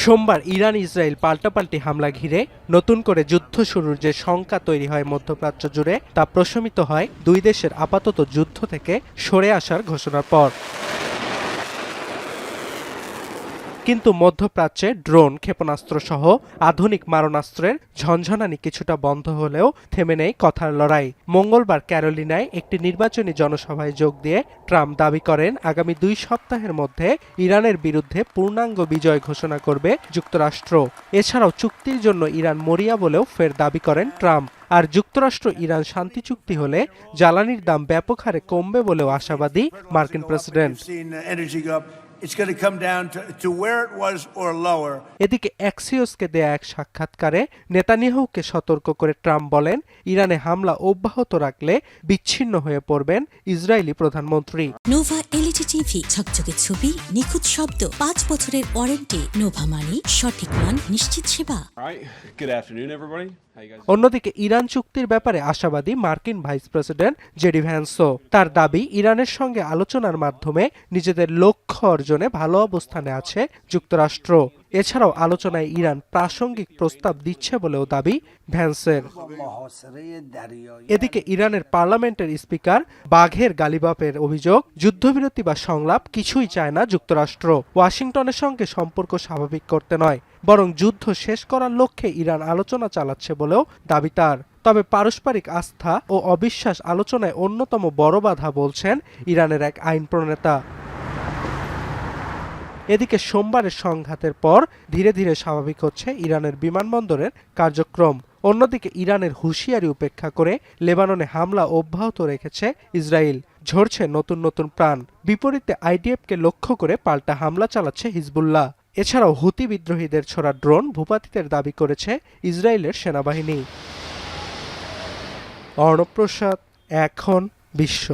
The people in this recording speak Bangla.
সোমবার ইরান ইসরায়েল পাল্টাপাল্টি হামলা ঘিরে নতুন করে যুদ্ধ শুরুর যে শঙ্কা তৈরি হয় মধ্যপ্রাচ্য জুড়ে তা প্রশমিত হয় দুই দেশের আপাতত যুদ্ধ থেকে সরে আসার ঘোষণার পর। কিন্তু মধ্যপ্রাচ্যে ড্রোন, ক্ষেপণাস্ত্র সহ আধুনিক মারণাস্ত্রের ঝনঝনানি কিছুটা বন্ধ হলেও থেমে নেই কথার লড়াই। মঙ্গলবার ক্যারোলিনায় একটি নির্বাচনী জনসভায় যোগ দিয়ে ট্রাম্প দাবি করেন আগামী 2 সপ্তাহের মধ্যে ইরানের বিরুদ্ধে পূর্ণাঙ্গ বিজয় ঘোষণা করবে যুক্তরাষ্ট্র। এছাড়াও চুক্তির জন্য ইরান মরিয়া বলেও ফের দাবি করেন ট্রাম্প। আর যুক্তরাষ্ট্র ইরান শান্তি চুক্তি হলে জ্বালানির দাম ব্যাপক হারে কমবে বলেও আশাবাদী মার্কিন প্রেসিডেন্ট। এদিকে অ্যাক্সিওসকে দেয়া এক সাক্ষাৎকারে নেতানিয়াহুকে সতর্ক করে ট্রাম্প বলেন, ইরানে হামলা অব্যাহত রাখলে বিচ্ছিন্ন হয়ে পড়বেন ইসরায়েলি প্রধানমন্ত্রী। নোভা এলইডি টিভি, ঝকঝকে ছবি, নিখুঁত শব্দ, 5 বছরের ওয়ারেন্টি। নোভা মানে সঠিক মান, নিশ্চিত সেবা। অন্যদিকে ইরান চুক্তির ব্যাপারে আশাবাদী মার্কিন ভাইস প্রেসিডেন্ট জেডি ভ্যান্সও। তার দাবি, ইরানের সঙ্গে আলোচনার মাধ্যমে নিজেদের লক্ষ্য অর্জনে ভালো অবস্থানে আছে যুক্তরাষ্ট্র। এছাড়াও আলোচনায় ইরান প্রাসঙ্গিক প্রস্তাব দিচ্ছে বলেও দাবি ভ্যান্সের। এদিকে ইরানের পার্লামেন্টের স্পিকার বাঘের গালিবাফের অভিযোগ, যুদ্ধবিরতি বা সংলাপ কিছুই চায় না যুক্তরাষ্ট্র। ওয়াশিংটনের সঙ্গে সম্পর্ক স্বাভাবিক করতে নয়, বরং যুদ্ধ শেষ করার লক্ষ্যে ইরান আলোচনা চালাচ্ছে বলেও দাবি তার। তবে পারস্পরিক আস্থা ও অবিশ্বাস আলোচনায় অন্যতম বড় বাধা বলছেন ইরানের এক আইন প্রণেতা। এদিকে সোমবারের সংঘাতের পর ধীরে ধীরে স্বাভাবিক হচ্ছে ইরানের বিমানবন্দরের কার্যক্রম। অন্যদিকে ইরানের হুঁশিয়ারি উপেক্ষা করে লেবাননে হামলা অব্যাহত রেখেছে ইসরায়েল। ঝরছে নতুন নতুন প্রাণ। বিপরীতে আইডিএফকে লক্ষ্য করে পাল্টা হামলা চালাচ্ছে হিজবুল্লাহ। এছাড়াও হুতি বিদ্রোহীদের ছোড়া ড্রোন ভূপাতিতের দাবি করেছে ইসরায়েলের সেনাবাহিনী। অর্ণব প্রসাদ, এখন বিশ্ব।